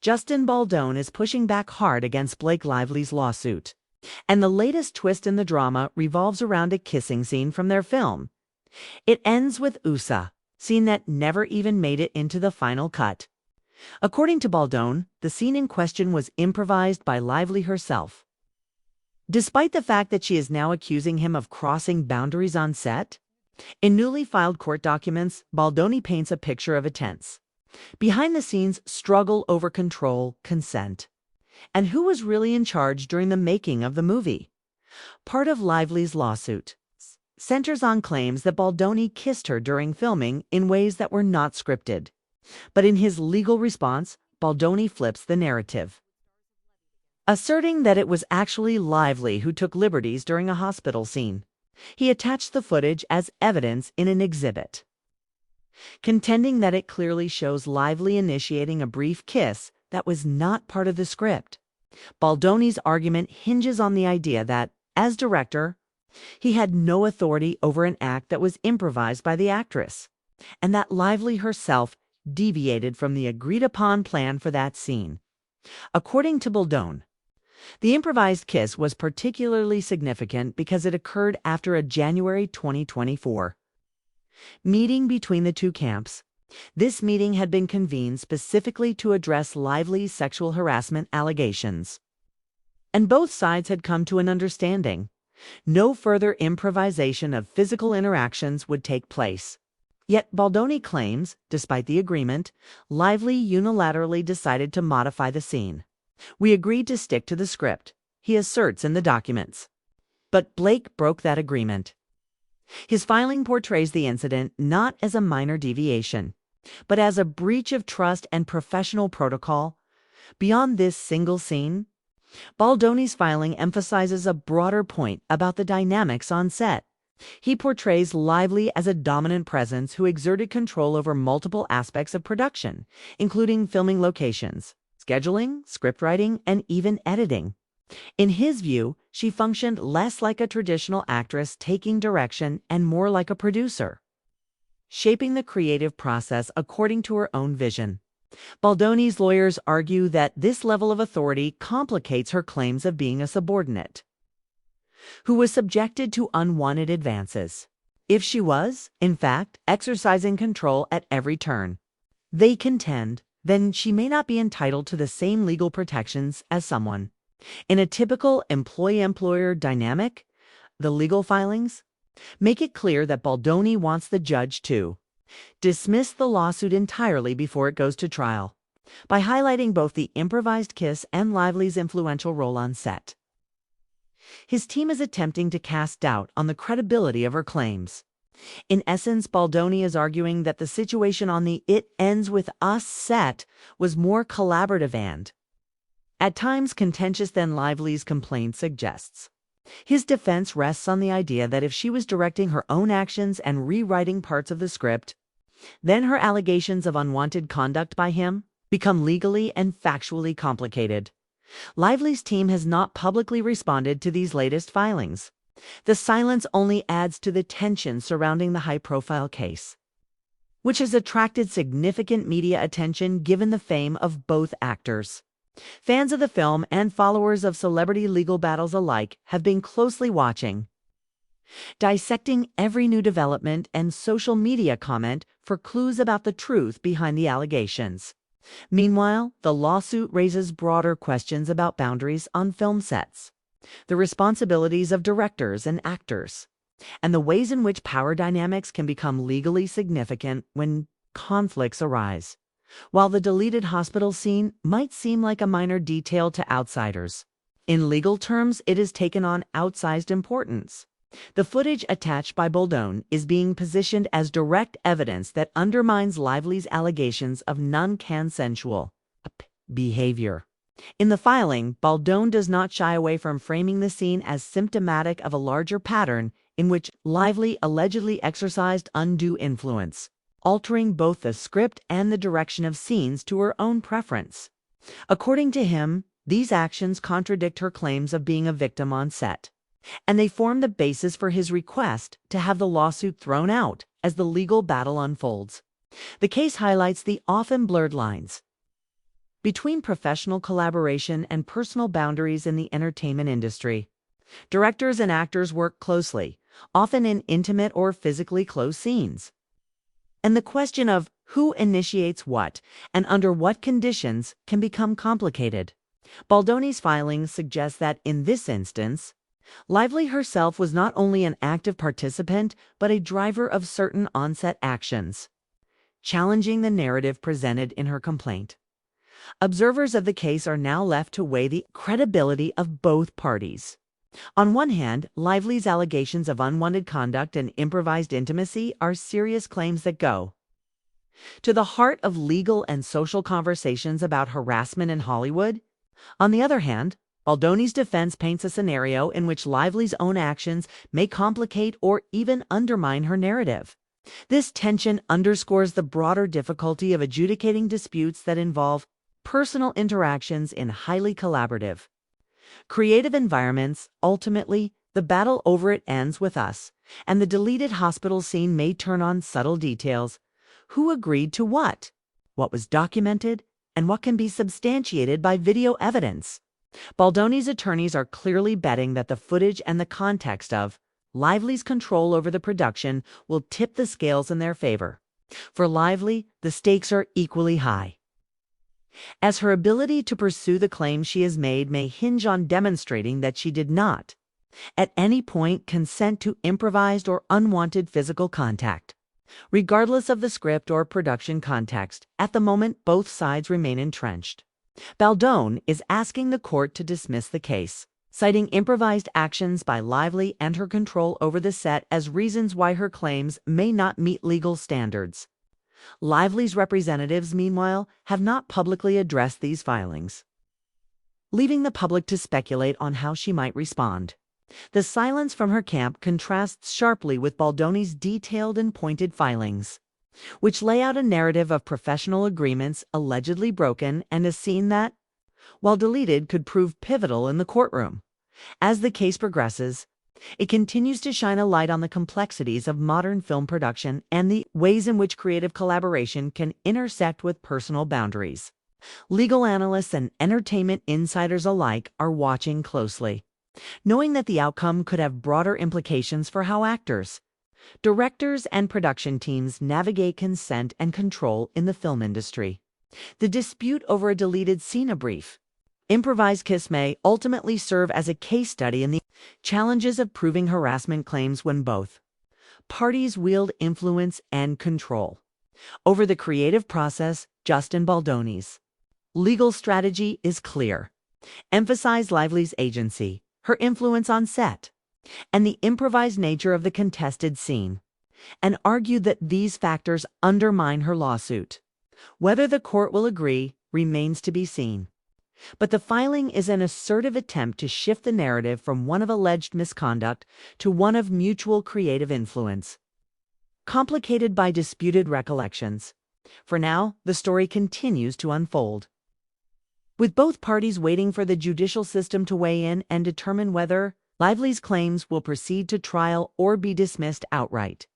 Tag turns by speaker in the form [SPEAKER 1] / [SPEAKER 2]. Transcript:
[SPEAKER 1] Justin Baldoni is pushing back hard against Blake Lively's lawsuit. And the latest twist in the drama revolves around a kissing scene from their film. It ends with USA, scene that never even made it into the final cut. According to Baldoni, the scene in question was improvised by Lively herself. Despite the fact that she is now accusing him of crossing boundaries on set, in newly filed court documents, Baldoni paints a picture of a tense, behind-the-scenes struggle over control, consent, and who was really in charge during the making of the movie. Part of Lively's lawsuit centers on claims that Baldoni kissed her during filming in ways that were not scripted. But in his legal response, Baldoni flips the narrative, asserting that it was actually Lively who took liberties during a hospital scene. He attached the footage as evidence in an exhibit, contending that it clearly shows Lively initiating a brief kiss that was not part of the script. Baldoni's argument hinges on the idea that, as director, he had no authority over an act that was improvised by the actress, and that Lively herself deviated from the agreed-upon plan for that scene. According to Baldoni, the improvised kiss was particularly significant because it occurred after a January 2024 meeting between the two camps. This meeting had been convened specifically to address Lively's sexual harassment allegations, and both sides had come to an understanding. No further improvisation of physical interactions would take place. Yet Baldoni claims, despite the agreement, Lively unilaterally decided to modify the scene. "We agreed to stick to the script," he asserts in the documents. But Blake broke that agreement. His filing portrays the incident not as a minor deviation, but as a breach of trust and professional protocol. Beyond this single scene, Baldoni's filing emphasizes a broader point about the dynamics on set. He portrays Lively as a dominant presence who exerted control over multiple aspects of production, including filming locations, scheduling, scriptwriting, and even editing. In his view, she functioned less like a traditional actress taking direction and more like a producer, shaping the creative process according to her own vision. Baldoni's lawyers argue that this level of authority complicates her claims of being a subordinate who was subjected to unwanted advances. If she was, in fact, exercising control at every turn, they contend, then she may not be entitled to the same legal protections as someone in a typical employee-employer dynamic. The legal filings make it clear that Baldoni wants the judge to dismiss the lawsuit entirely before it goes to trial, by highlighting both the improvised kiss and Lively's influential role on set. His team is attempting to cast doubt on the credibility of her claims. In essence, Baldoni is arguing that the situation on the "It Ends With Us" set was more collaborative and, at times, contentious than Lively's complaint suggests. His defense rests on the idea that if she was directing her own actions and rewriting parts of the script, then her allegations of unwanted conduct by him become legally and factually complicated. Lively's team has not publicly responded to these latest filings. The silence only adds to the tension surrounding the high-profile case, which has attracted significant media attention given the fame of both actors. Fans of the film and followers of celebrity legal battles alike have been closely watching, dissecting every new development and social media comment for clues about the truth behind the allegations. Meanwhile, the lawsuit raises broader questions about boundaries on film sets, the responsibilities of directors and actors, and the ways in which power dynamics can become legally significant when conflicts arise. While the deleted hospital scene might seem like a minor detail to outsiders, in legal terms it is taken on outsized importance. The footage attached by Baldoni is being positioned as direct evidence that undermines Lively's allegations of non-consensual behavior. In the filing, Baldoni does not shy away from framing the scene as symptomatic of a larger pattern in which Lively allegedly exercised undue influence, altering both the script and the direction of scenes to her own preference. According to him, these actions contradict her claims of being a victim on set, and they form the basis for his request to have the lawsuit thrown out as the legal battle unfolds. The case highlights the often blurred lines between professional collaboration and personal boundaries in the entertainment industry. Directors and actors work closely, often in intimate or physically close scenes. And the question of who initiates what and under what conditions can become complicated. Baldoni's filings suggest that in this instance, Lively herself was not only an active participant but a driver of certain onset actions, challenging the narrative presented in her complaint. Observers of the case are now left to weigh the credibility of both parties. On one hand, Lively's allegations of unwanted conduct and improvised intimacy are serious claims that go to the heart of legal and social conversations about harassment in Hollywood. On the other hand, Baldoni's defense paints a scenario in which Lively's own actions may complicate or even undermine her narrative. This tension underscores the broader difficulty of adjudicating disputes that involve personal interactions in highly collaborative, creative environments. Ultimately, the battle over it ends with us, and the deleted hospital scene may turn on subtle details. Who agreed to what was documented, and what can be substantiated by video evidence. Baldoni's attorneys are clearly betting that the footage and the context of Lively's control over the production will tip the scales in their favor. For Lively, the stakes are equally high, as her ability to pursue the claims she has made may hinge on demonstrating that she did not, at any point, consent to improvised or unwanted physical contact. Regardless of the script or production context, at the moment both sides remain entrenched. Baldoni is asking the court to dismiss the case, citing improvised actions by Lively and her control over the set as reasons why her claims may not meet legal standards. Lively's representatives, meanwhile, have not publicly addressed these filings, leaving the public to speculate on how she might respond. The silence from her camp contrasts sharply with Baldoni's detailed and pointed filings, which lay out a narrative of professional agreements allegedly broken and a scene that, while deleted, could prove pivotal in the courtroom. As the case progresses, it continues to shine a light on the complexities of modern film production and the ways in which creative collaboration can intersect with personal boundaries. Legal analysts and entertainment insiders alike are watching closely, knowing that the outcome could have broader implications for how actors, directors, and production teams navigate consent and control in the film industry. The dispute over a deleted scene, a brief, improvised kiss, may ultimately serve as a case study in the challenges of proving harassment claims when both parties wield influence and control over the creative process. Justin Baldoni's legal strategy is clear: emphasize Lively's agency, her influence on set, and the improvised nature of the contested scene, and argue that these factors undermine her lawsuit. Whether the court will agree remains to be seen. But the filing is an assertive attempt to shift the narrative from one of alleged misconduct to one of mutual creative influence, complicated by disputed recollections. For now, the story continues to unfold, with both parties waiting for the judicial system to weigh in and determine whether Lively's claims will proceed to trial or be dismissed outright.